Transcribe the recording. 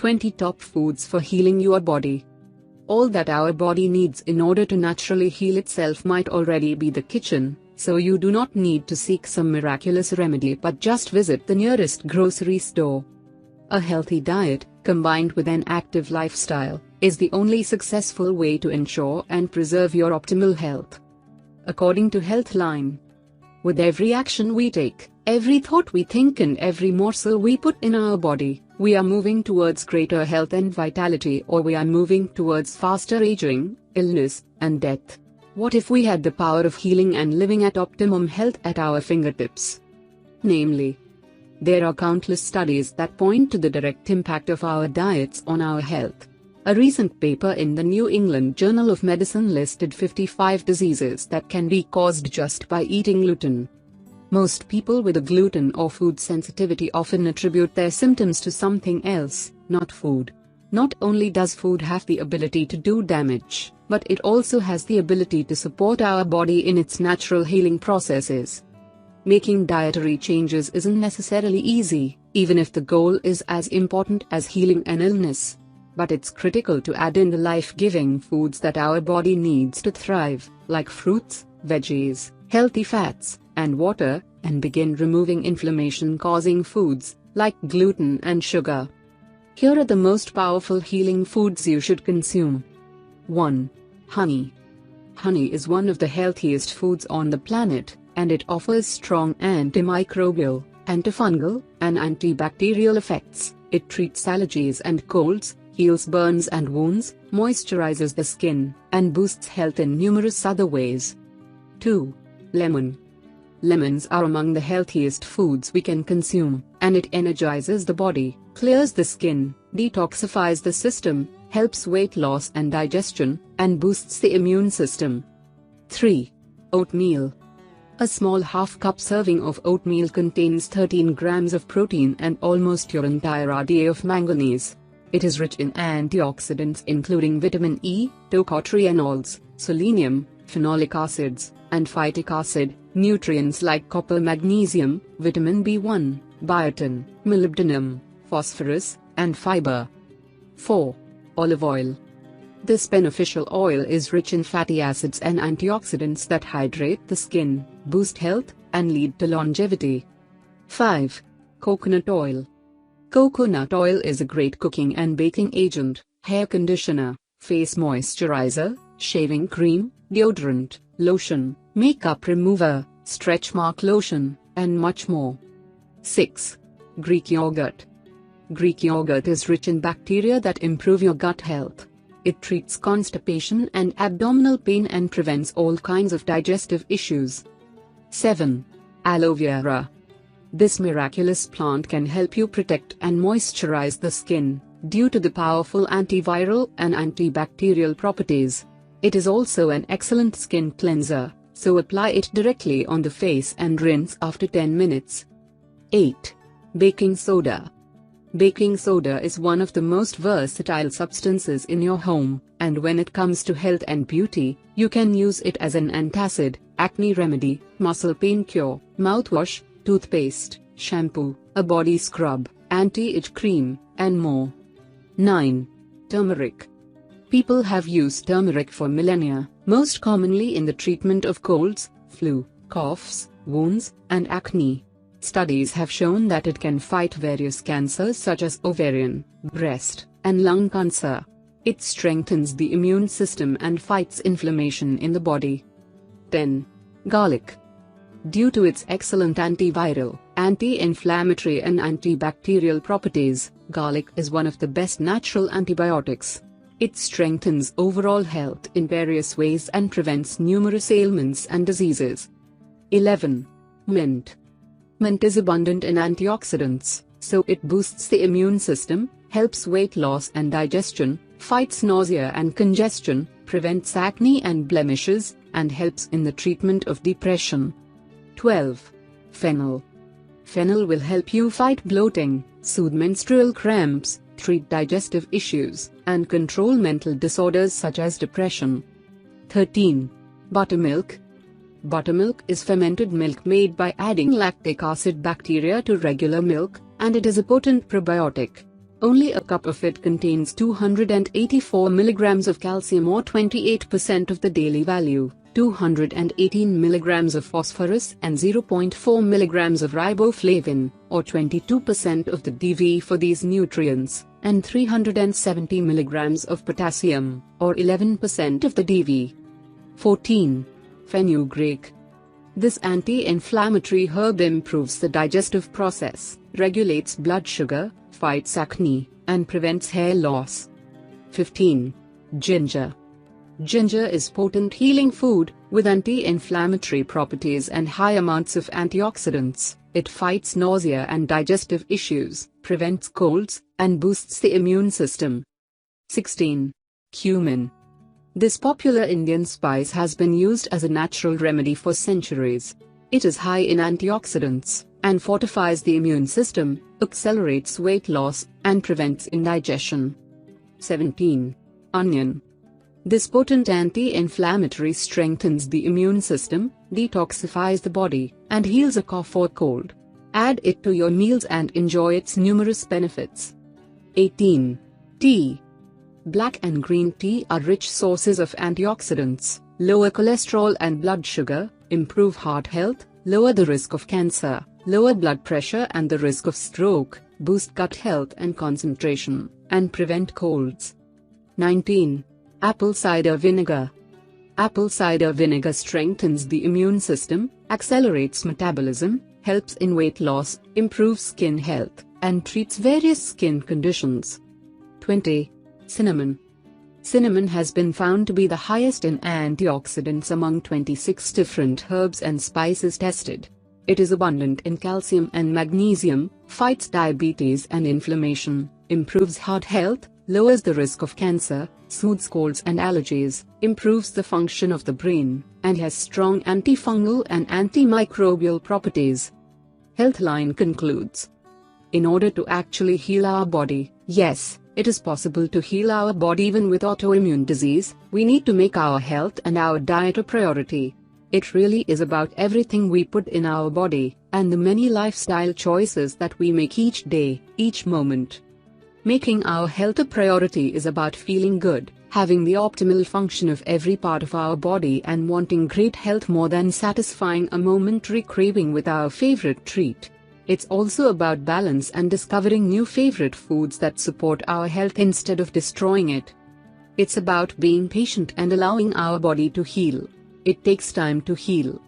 20 top foods for healing your body. All that our body needs in order to naturally heal itself might already be the kitchen, so you do not need to seek some miraculous remedy but just visit the nearest grocery store. A healthy diet, combined with an active lifestyle, is the only successful way to ensure and preserve your optimal health. According to Healthline, with every action we take, every thought we think and every morsel we put in our body, we are moving towards greater health and vitality, or we are moving towards faster aging, illness, and death. What if we had the power of healing and living at optimum health at our fingertips? Namely, there are countless studies that point to the direct impact of our diets on our health. A recent paper in the New England Journal of Medicine listed 55 diseases that can be caused just by eating gluten. Most people with a gluten or food sensitivity often attribute their symptoms to something else, not food. Not only does food have the ability to do damage, but it also has the ability to support our body in its natural healing processes. Making dietary changes isn't necessarily easy, even if the goal is as important as healing an illness. But it's critical to add in the life-giving foods that our body needs to thrive, like fruits, veggies, healthy fats, and water, and begin removing inflammation-causing foods, like gluten and sugar. Here are the most powerful healing foods you should consume. 1. Honey. Honey is one of the healthiest foods on the planet, and it offers strong antimicrobial, antifungal, and antibacterial effects. It treats allergies and colds, heals burns and wounds, moisturizes the skin, and boosts health in numerous other ways. 2. Lemon. Lemons are among the healthiest foods we can consume, and it energizes the body, clears the skin, detoxifies the system, helps weight loss and digestion, and boosts the immune system. 3. Oatmeal. A small half-cup serving of oatmeal contains 13 grams of protein and almost your entire day of manganese. It is rich in antioxidants including vitamin E, tocotrienols, selenium, phenolic acids, and phytic acid, nutrients like copper, magnesium, vitamin B1, biotin, molybdenum, phosphorus, and fiber. 4. Olive oil. This beneficial oil is rich in fatty acids and antioxidants that hydrate the skin, boost health, and lead to longevity. 5. Coconut oil. Coconut oil is a great cooking and baking agent, hair conditioner, face moisturizer, shaving cream, deodorant, lotion, makeup remover, stretch mark lotion, and much more. 6. Greek yogurt. Greek yogurt is rich in bacteria that improve your gut health. It treats constipation and abdominal pain and prevents all kinds of digestive issues. 7. Aloe vera. This miraculous plant can help you protect and moisturize the skin, due to the powerful antiviral and antibacterial properties. It is also an excellent skin cleanser, so apply it directly on the face and rinse after 10 minutes. 8. Baking soda. Baking soda is one of the most versatile substances in your home, and when it comes to health and beauty, you can use it as an antacid, acne remedy, muscle pain cure, mouthwash, toothpaste, shampoo, a body scrub, anti-itch cream, and more. 9. Turmeric. People have used turmeric for millennia, most commonly in the treatment of colds, flu, coughs, wounds, and acne. Studies have shown that it can fight various cancers such as ovarian, breast, and lung cancer. It strengthens the immune system and fights inflammation in the body. 10. Garlic. Due to its excellent antiviral, anti-inflammatory and antibacterial properties, garlic is one of the best natural antibiotics. It strengthens overall health in various ways and prevents numerous ailments and diseases. 11. Mint. Mint is abundant in antioxidants, so it boosts the immune system, helps weight loss and digestion, fights nausea and congestion, prevents acne and blemishes, and helps in the treatment of depression. 12. Fennel. Fennel will help you fight bloating, soothe menstrual cramps, treat digestive issues, and control mental disorders such as depression. 13. Buttermilk. Buttermilk is fermented milk made by adding lactic acid bacteria to regular milk, and it is a potent probiotic. Only a cup of it contains 284 milligrams of calcium or 28% of the daily value, 218 milligrams of phosphorus and 0.4 milligrams of riboflavin, or 22% of the DV for these nutrients, and 370 milligrams of potassium, or 11% of the DV. 14. Fenugreek. This anti-inflammatory herb improves the digestive process, regulates blood sugar, fights acne, and prevents hair loss. 15. Ginger. Ginger is potent healing food, with anti-inflammatory properties and high amounts of antioxidants. It fights nausea and digestive issues, prevents colds, and boosts the immune system. 16. Cumin. This popular Indian spice has been used as a natural remedy for centuries. It is high in antioxidants, and fortifies the immune system, accelerates weight loss, and prevents indigestion. 17. Onion. This potent anti-inflammatory strengthens the immune system, detoxifies the body, and heals a cough or cold. Add it to your meals and enjoy its numerous benefits. 18. Tea. Black and green tea are rich sources of antioxidants, lower cholesterol and blood sugar, improve heart health, lower the risk of cancer, lower blood pressure and the risk of stroke, boost gut health and concentration, and prevent colds. 19. Apple cider vinegar. Apple cider vinegar strengthens the immune system, accelerates metabolism, helps in weight loss, improves skin health, and treats various skin conditions. 20. Cinnamon. Cinnamon has been found to be the highest in antioxidants among 26 different herbs and spices tested. It is abundant in calcium and magnesium, fights diabetes and inflammation, improves heart health, lowers the risk of cancer, soothes colds and allergies, improves the function of the brain, and has strong antifungal and antimicrobial properties. Healthline concludes. In order to actually heal our body, yes, it is possible to heal our body even with autoimmune disease. We need to make our health and our diet a priority. It really is about everything we put in our body, and the many lifestyle choices that we make each day, each moment. Making our health a priority is about feeling good, having the optimal function of every part of our body, and wanting great health more than satisfying a momentary craving with our favorite treat. It's also about balance and discovering new favorite foods that support our health instead of destroying it. It's about being patient and allowing our body to heal. It takes time to heal.